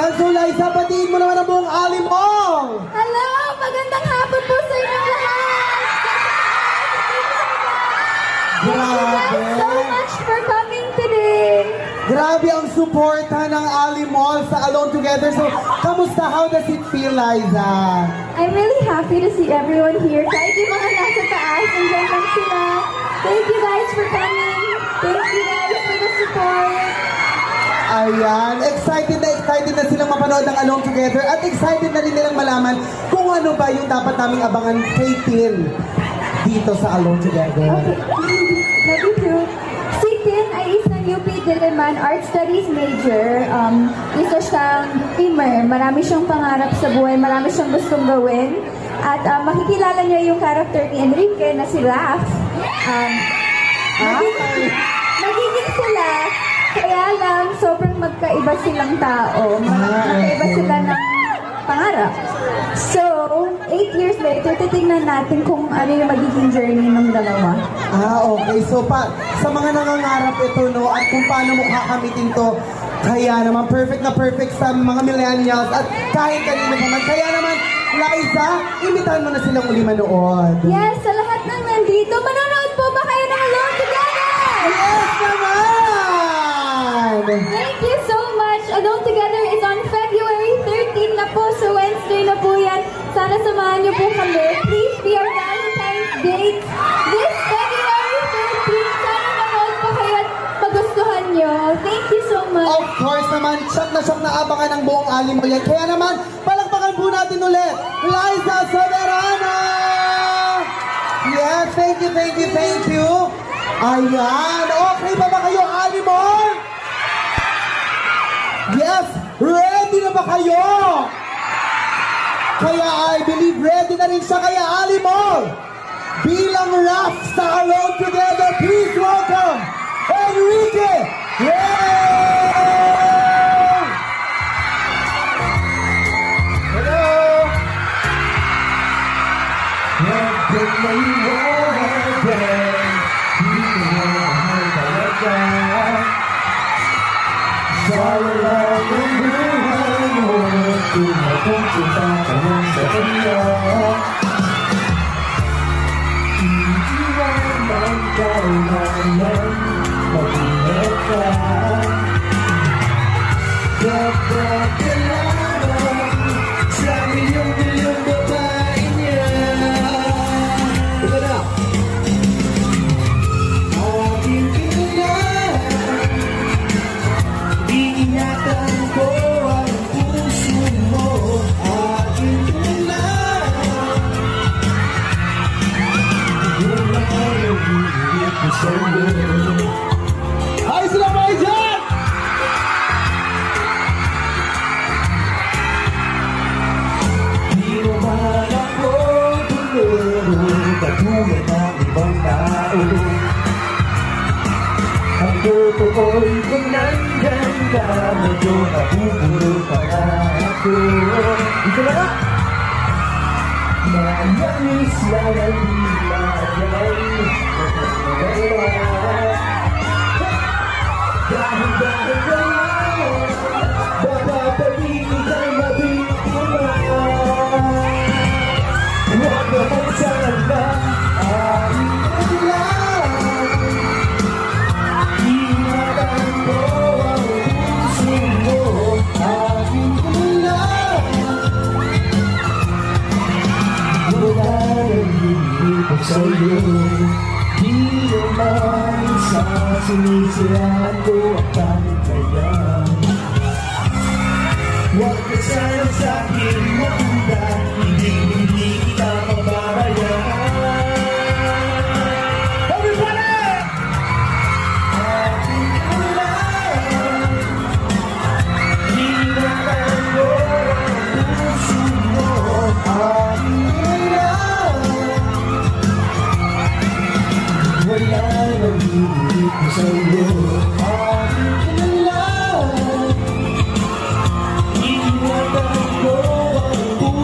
Ayan, so Liza, patiin mo naman ang buong Ali mo! Hello! Magandang hapon po sa inyo lahat! Grabe! Thank you guys so much for coming today! Grabe ang suporta ng Ali Mall sa Alone Together. So, kamusta? How does it feel, Liza? I'm really happy to see everyone here. Kahit yung mga nasa taas, nandiyan lang sila. Thank you guys for coming. Thank you guys for the support. Ayan, excited na silang mapanood ng Alone Together at excited na rin nilang malaman kung ano ba yung dapat naming abangan kay Tin dito sa Alone Together. Okay, love you too. Si Tin ay isang UP Diliman Art Studies major. Isa siyang dreamer. Marami siyang pangarap sa buhay. Marami siyang gustong gawin. At makikilala niya yung character ni Enrique na si Raph. Magiging sila. Kaya lang, sobrang magkaiba silang tao. Magkaiba sila ng pangarap. So, 8 years later, titignan natin kung ano yung magiging journey ng dalawa. Okay. So, sa mga nangangarap ito, no, at kung paano mo kakamitin to, kaya naman, perfect na perfect sa mga millennials at kahit kanino naman. Kaya naman, Liza, imitahan mo na silang uli manood. Yes, sa lahat ng nandito, manonood po ba kayo ng Alone Together? Yes naman! Thank you so much. Alone Together is on February 13 na po. So Wednesday na po yan. Sana samahan niyo po kami. Please be our Valentine's Day. This February 13. Sana manood po kayo at magustuhan niyo. Thank you so much. Of course naman, shock na abangan ng buong Ali mo yan. Kaya naman, palakpakan po natin ulit, Liza Soberano! Yes, thank you. Ayan, okay ba kayo, Ali mo? Yes, ready na ba kayo? Kaya I believe ready na rin siya kaya Ali Mall. Bilang Raph sa Alone Together, please welcome Enrique! Hello! Hi sila mga dyan! Di naman ako tulero katulad ng ibang tao. Ang totoo'y kung nandyan ka, medyo nabubulo pa nga ako. Ito na nga! Mayamis lang ang dilagay. Dahil lang mapapaligid ang mabiktima. Huwag naman sana aking ulan. Ingatan ko ang puso mo, aking ulan. Wala nang hihipag sa'yo. Di naman sa sinisiraan ko ang panitayan. Huwag ka sana sa'kin maganda, hindi kita mabarayan. Everybody! Aking ulan, hinatan ko ang puso mo, aking ulan. Wala nang hihigit ko sa'yo, aking ulan. Ingatan ko ang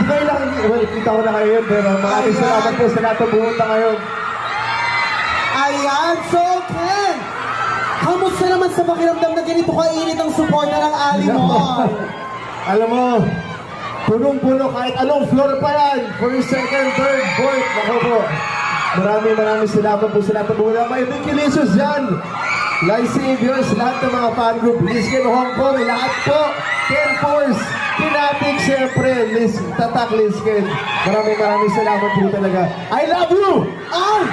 ngayon lang, well, kita ko na kayo yun, pero maraming salamat po sa lahat ng pumunta ngayon. Ayan, so Ken, kamusta naman sa pakiramdam na ganito kainit ang suporta ng Ali mo? Alam mo, punong-puno kahit anong floor pa yan. First, second, third, fourth. Ako po. Maraming salamat po sa lahat ng pumunta. May Vinculations dyan. Life Saviors, lahat ng mga fan group. Lisken, Hong Kong, lahat po. Ken Force, Kinatic, syempre. Tatak, Lisken. Maraming salamat po talaga. I love you! Ay!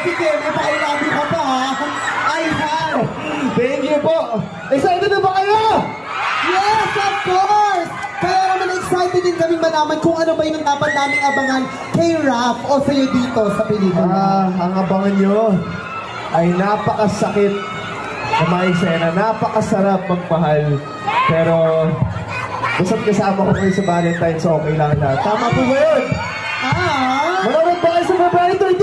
Sige, may pakailabi ka pa ha. Ayan! Thank you po. Excited na ba kayo? Yes, of course! Kaya naman excited din kaming malaman kung ano ba yung dapat naming abangan kay Raph o sa'yo dito sa pelikula. Ang abangan nyo ay napakasakit na maisena. Napakasarap magmahal. Pero, basta't kasama ko kayo sa Valentine's, okay lang na. Tama po ba yun? Manonood ba kayo sa February 13?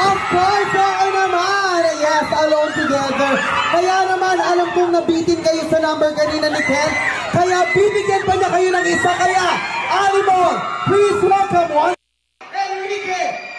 Of course, oo naman! Yes, Alone Together. Kaya naman, alam kong nabitin kayo sa number kanina ni Ken. Kaya bibigyan pa niya kayo ng isa. Kaya, Ali mo, please welcome one. Enrique!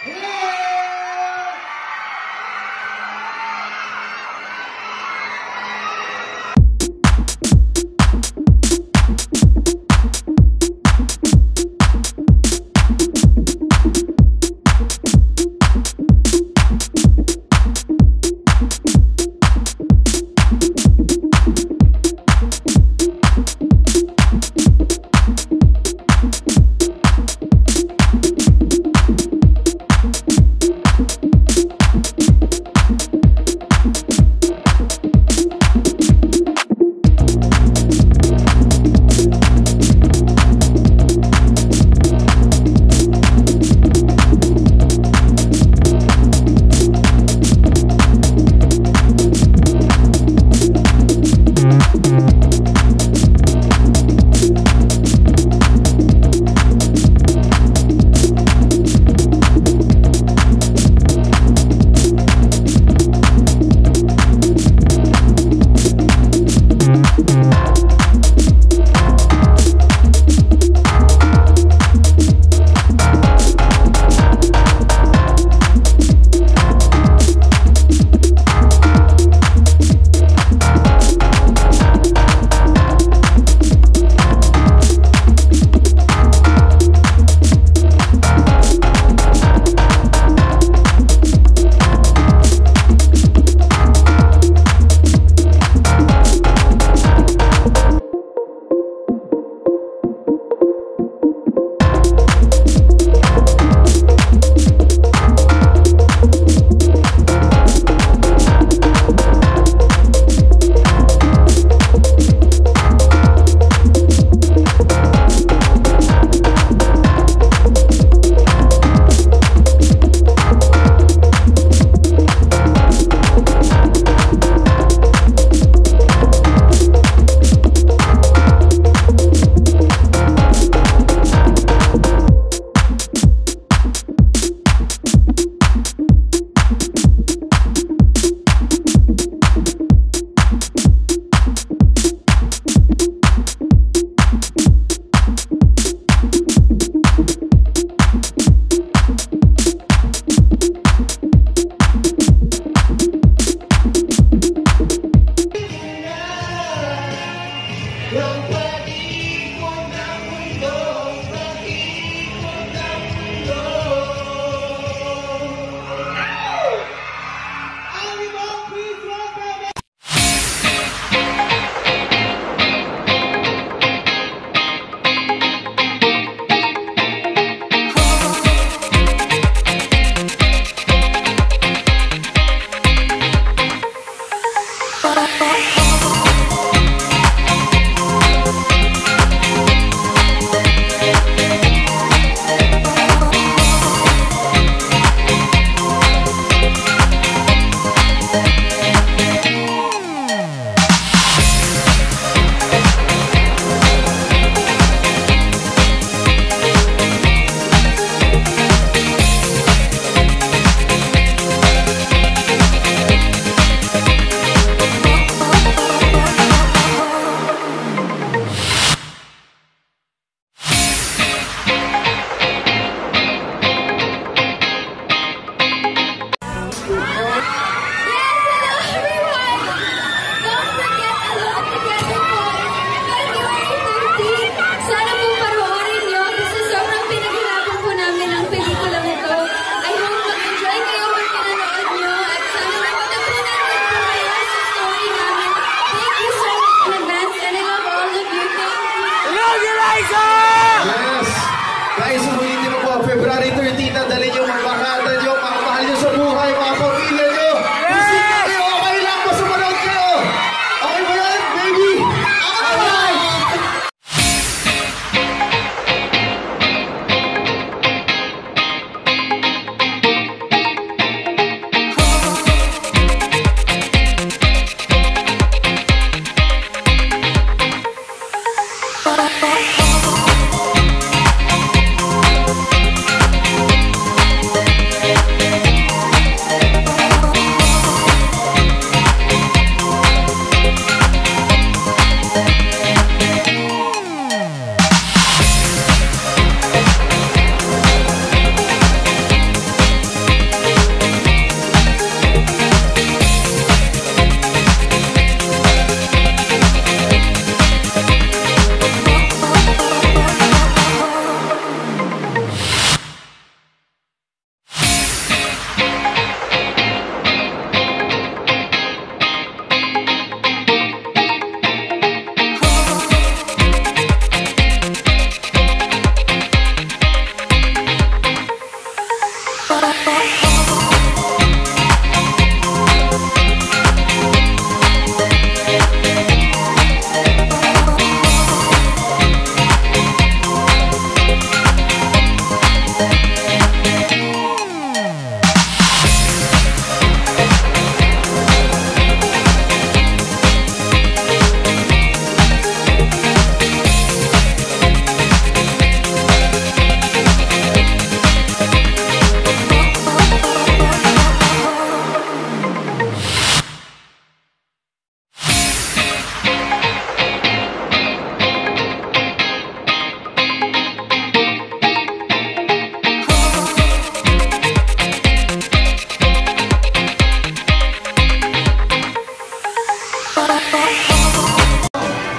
February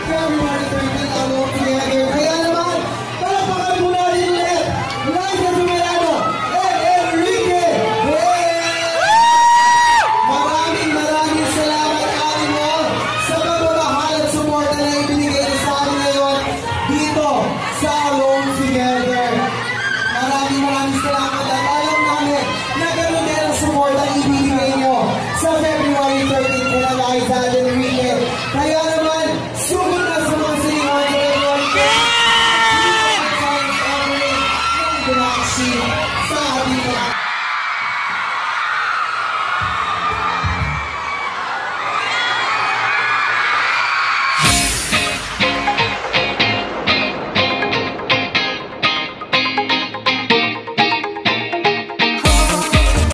13 ang Alone Together. Kaya naman, palakpakan mo natin ulit. Liza Soberano and Enrique. Maraming salamat, Animo, sa pagmamahal at suporta na ibinigay niyo sa amin ngayon dito sa Alone Together. Maraming salamat at alam namin na ganoon din ang suporta ang ibinigay niyo sa February 13 kina Liza at Enrique. Kaya